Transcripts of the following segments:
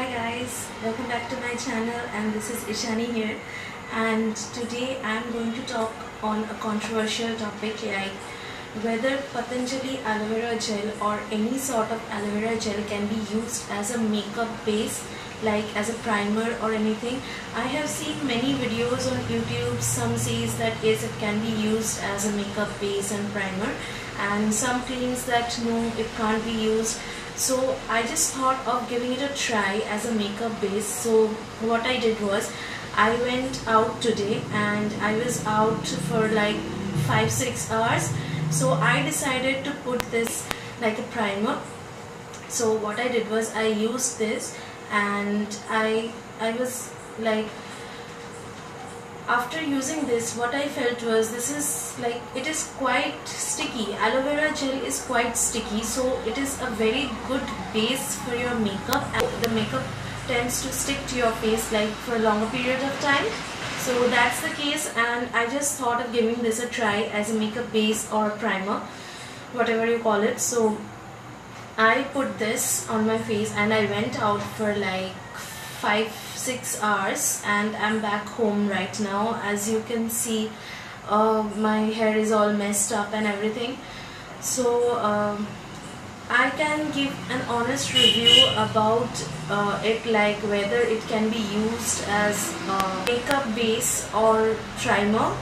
Hi guys, welcome back to my channel, and this is Ishani here, and today I am going to talk on a controversial topic like whether Patanjali aloe vera gel or any sort of aloe vera gel can be used as a makeup base, like as a primer or anything. I have seen many videos on YouTube. Some says that yes, it can be used as a makeup base and primer, and some claims that no, it can't be used. So I just thought of giving it a try as a makeup base. So what I did was I went out today and I was out for like 5-6 hours. So I decided to put this like a primer. So what I did was I used this, and I was like, after using this, what I felt was this is like, it is quite sticky. Aloe vera gel is quite sticky, so it is a very good base for your makeup, and the makeup tends to stick to your face like for a longer period of time. So that's the case, and I just thought of giving this a try as a makeup base or primer, whatever you call it. So I put this on my face and I went out for like 5-6 hours, and I'm back home right now. As you can see, my hair is all messed up and everything. So I can give an honest review about it, like whether it can be used as a makeup base or primer.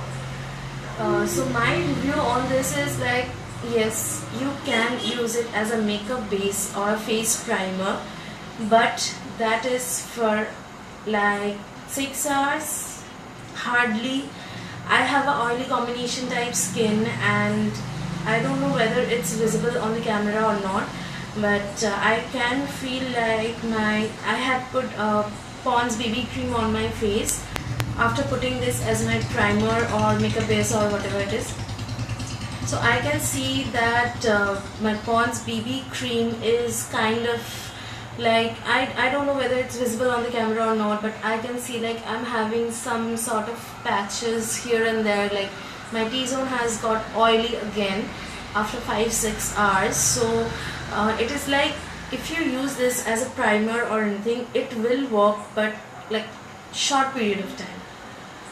So my review on this is like, yes, you can use it as a makeup base or a face primer, but that is for like 6 hours hardly. I have an oily combination type skin, and I don't know whether it's visible on the camera or not, but I can feel like I had put Pond's BB cream on my face after putting this as my primer or makeup base or whatever it is. So I can see that my Pond's BB cream is kind of like, I don't know whether it's visible on the camera or not, but I can see like I'm having some sort of patches here and there, like my T-zone has got oily again after 5-6 hours. So it is like, if you use this as a primer or anything, it will work, but like short period of time.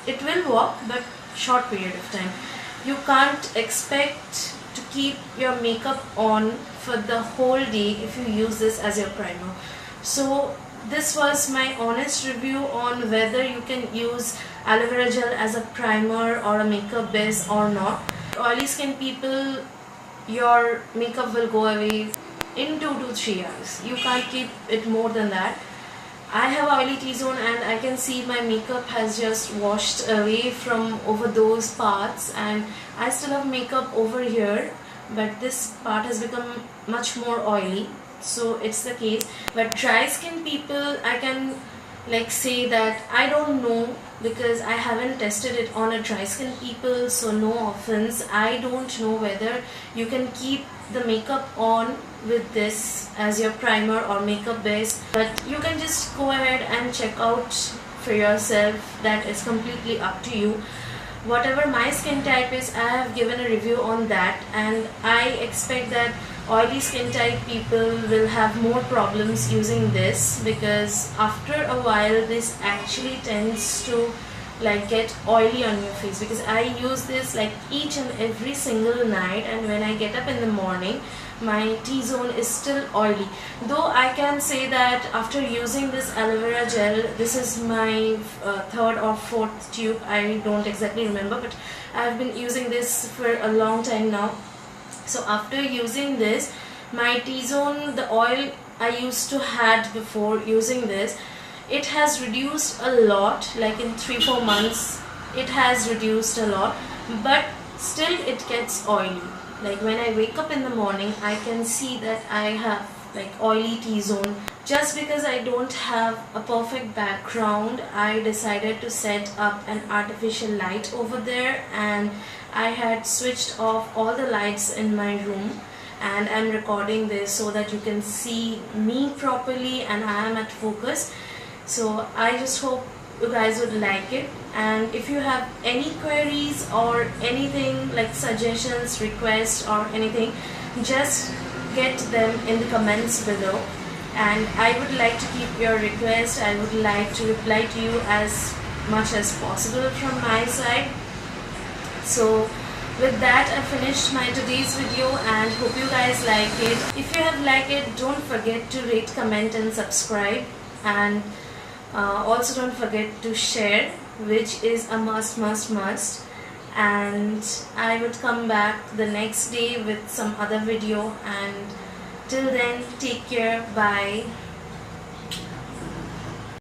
It will work, but short period of time. You can't expect to keep your makeup on for the whole day if you use this as your primer. So this was my honest review on whether you can use aloe vera gel as a primer or a makeup base or not. Oily skin people, your makeup will go away in 2 to 3 hours. You can't keep it more than that. I have oily T-zone, and I can see my makeup has just washed away from over those parts, and I still have makeup over here, but this part has become much more oily. So it's the case. But dry skin people, I can like say that I don't know, because I haven't tested it on a dry skin people, so no offense, I don't know whether you can keep the makeup on with this as your primer or makeup base, but you can just go ahead and check out for yourself. That is completely up to you. Whatever my skin type is, I have given a review on that, and I expect that oily skin type people will have more problems using this, because after a while this actually tends to like get oily on your face, because I use this like each and every single night, and when I get up in the morning my T-zone is still oily. Though I can say that after using this aloe vera gel, this is my 3rd or 4th tube, I don't exactly remember, but I've been using this for a long time now. So after using this, my T-zone, the oil I used to had before using this, it has reduced a lot. Like in 3-4 months it has reduced a lot, but still it gets oily. Like when I wake up in the morning, I can see that I have like oily T-zone. Just because I don't have a perfect background, I decided to set up an artificial light over there, and I had switched off all the lights in my room, and I'm recording this so that you can see me properly and I am at focus. So I just hope you guys would like it, and if you have any queries or anything like suggestions, requests or anything, just get them in the comments below, and I would like to keep your request. I would like to reply to you as much as possible from my side. So with that, I finished my today's video and hope you guys like it. If you have liked it, don't forget to rate, comment and subscribe, and also don't forget to share, which is a must. And I would come back the next day with some other video, and till then, take care, bye.